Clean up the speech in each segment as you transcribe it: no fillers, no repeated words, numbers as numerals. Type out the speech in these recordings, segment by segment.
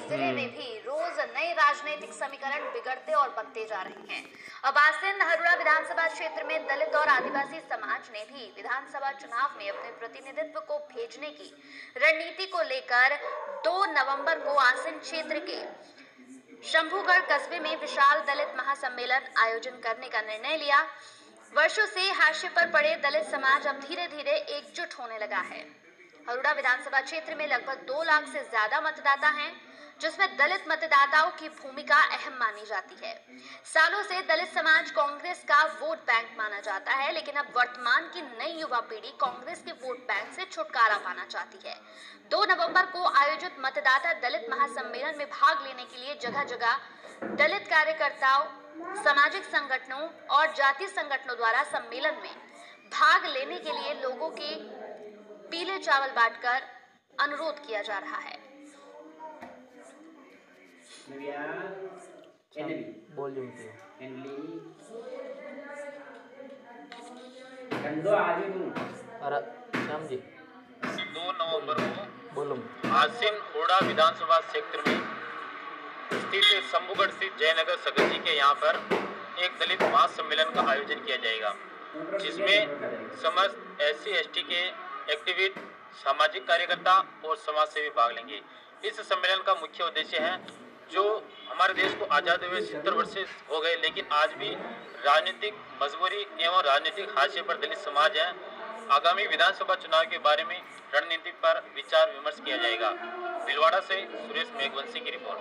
जिले में भी रोज नए राजनीतिक समीकरण बिगड़ते और बनते जा रहे हैं। अब आसीन हरुड़ा विधानसभा क्षेत्र में दलित और आदिवासी समाज ने भी विधानसभा चुनाव में अपने प्रतिनिधित्व को भेजने की रणनीति को लेकर 2 नवंबर को आसीन क्षेत्र के शंभूगढ़ कस्बे में विशाल दलित महासम्मेलन आयोजन करने का निर्णय लिया। वर्षों से हाशिए पर पड़े दलित समाज अब धीरे धीरे एकजुट होने लगा है। हरुड़ा विधानसभा क्षेत्र में लगभग 2 लाख से ज्यादा मतदाता हैं, जिसमें दलित मतदाताओं की भूमिका अहम मानी जाती है। सालों से दलित समाज कांग्रेस का वोट बैंक माना जाता है, लेकिन अब वर्तमान की नई युवा पीढ़ी कांग्रेस के वोट बैंक से छुटकारा पाना चाहती है। 2 नवंबर को आयोजित मतदाता दलित महासम्मेलन में भाग लेने के लिए जगह जगह दलित कार्यकर्ताओं, सामाजिक संगठनों और जातीय संगठनों द्वारा सम्मेलन में भाग लेने के लिए लोगों के पीले चावल बांटकर अनुरोध किया जा रहा है। श्याम जी 2 नवंबर को आसीन हरुड़ा विधानसभा क्षेत्र में स्थित शंभूगढ़ स्थित जयनगर सगर जी के यहाँ पर एक दलित महासम्मेलन का आयोजन किया जाएगा, जिसमें समस्त SC/ST के एक्टिविस्ट, सामाजिक कार्यकर्ता और समाज सेवी भाग लेंगे। इस सम्मेलन का मुख्य उद्देश्य है, जो हमारे देश को आज़ाद हुए 70 वर्ष हो गए, लेकिन आज भी राजनीतिक मजबूरी एवं राजनीतिक हाशिए पर दलित समाज है। आगामी विधानसभा चुनाव के बारे में रणनीति पर विचार विमर्श किया जाएगा। भीलवाड़ा से सुरेश मेघवंशी की रिपोर्ट।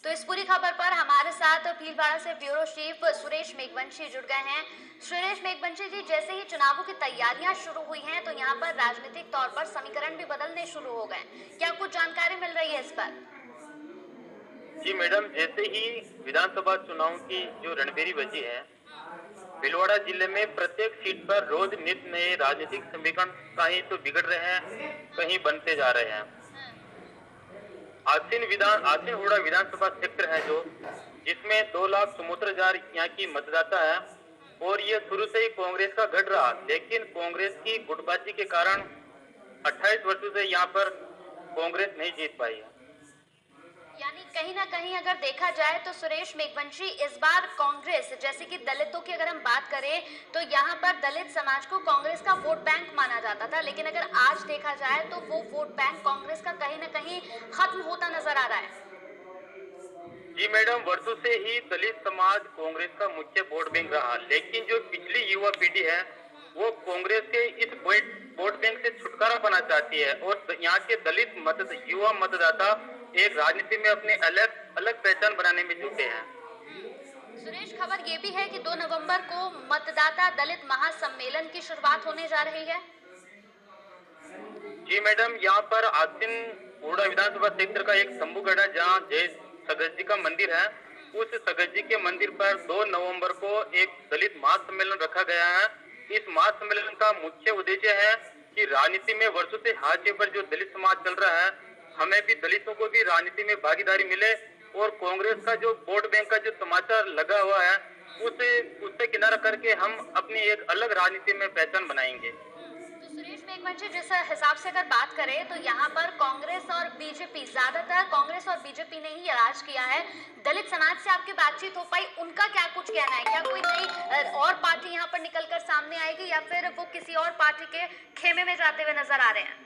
तो इस पूरी खबर पर हमारे साथ भीलवाड़ा से ब्यूरो चीफ सुरेश मेघवंशी जुड़ गए हैं। सुरेश मेघवंशी जी, जैसे ही चुनावों की तैयारियां शुरू हुई हैं, तो यहाँ पर राजनीतिक तौर पर समीकरण भी बदलने शुरू हो गए, क्या कुछ जानकारी मिल रही है इस पर? जी मैडम, जैसे ही विधानसभा चुनाव की जो रणबेरी बजी है, भीलवाड़ा जिले में प्रत्येक सीट पर रोज नित्य नए राजनीतिक समीकरण कहीं तो बिगड़ रहे हैं, कहीं बनते जा रहे हैं। आसीन हरुड़ा विधानसभा क्षेत्र है जिसमें 2 लाख 74 हजार यहाँ की मतदाता है, और ये शुरू से ही कांग्रेस का गढ़ रहा, लेकिन कांग्रेस की गुटबाजी के कारण 28 वर्षों से यहाँ पर कांग्रेस नहीं जीत पाई है। यानी कहीं ना कहीं अगर देखा जाए तो सुरेश मेघवंशी, इस बार कांग्रेस, जैसे कि दलितों की अगर हम बात करें तो यहाँ पर दलित समाज को कांग्रेस का वोट बैंक माना जाता था, लेकिन अगर आज देखा जाए तो वो वोट बैंक कांग्रेस का कहीं ना कहीं खत्म होता नजर आ रहा है। जी मैडम, वर्षों से ही दलित समाज कांग्रेस का मुख्य वोट बैंक रहा, लेकिन जो पिछली युवा पीढ़ी है वो कांग्रेस के इस वोट बैंक से छुटकारा पाना चाहती है, और यहाँ के दलित युवा मतदाता एक राजनीति में अपने अलग पहचान बनाने में जुटे हैं। सुरेश, खबर ये भी है कि 2 नवंबर को मतदाता दलित महासम्मेलन की शुरुआत होने जा रही है। जी मैडम, यहाँ पर आसीन हरुड़ा विधानसभा क्षेत्र का एक शंभूगढ़ है, जहाँ जय सगर जी का मंदिर है। उस सगर जी के मंदिर पर 2 नवंबर को एक दलित महासम्मेलन रखा गया है। इस महासम्मेलन का मुख्य उद्देश्य है कि राजनीति में वर्षों से हाशिए पर जो दलित समाज चल रहा है, हमें भी दलितों को भी राजनीति में भागीदारी मिले, और कांग्रेस का जो वोट बैंक का जो समाचार लगा हुआ है उससे किनारा करके हम अपनी एक अलग राजनीति में पहचान बनाएंगे। तो सुरेश मेघवंशी, जिस हिसाब से अगर बात करें तो यहाँ पर कांग्रेस और बीजेपी, ज्यादातर कांग्रेस और बीजेपी ने ही राज किया है। दलित समाज से आपकी बातचीत हो पाई, उनका क्या कुछ कहना है? क्या कोई नई और पार्टी यहाँ पर निकलकर सामने आएगी, या फिर वो किसी और पार्टी के खेमे में जाते हुए नजर आ रहे हैं?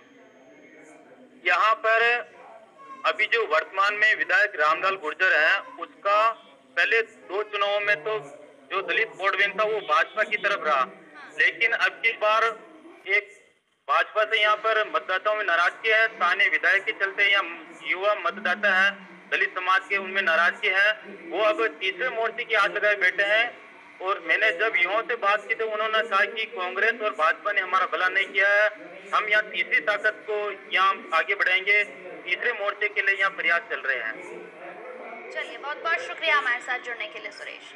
यहाँ पर अभी जो वर्तमान में विधायक रामलाल गुर्जर है, उसका पहले 2 चुनावों में तो जो दलित वोट बैंक था वो भाजपा की तरफ रहा, लेकिन अब की बार एक भाजपा से यहाँ पर मतदाताओं में नाराजगी है। स्थानीय विधायक के चलते यहाँ युवा मतदाता है दलित समाज के, उनमें नाराजगी है। वो अब तीसरे मोर्चे की आस लगाए बैठे हैं, और मैंने जब युवाओं से बात की तो उन्होंने कहा कि कांग्रेस और भाजपा ने हमारा भला नहीं किया है, हम यहाँ तीसरी ताकत को यहाँ आगे बढ़ाएंगे, तीसरे मोर्चे के लिए यहाँ प्रयास चल रहे हैं। चलिए, बहुत बहुत शुक्रिया हमारे साथ जुड़ने के लिए सुरेश।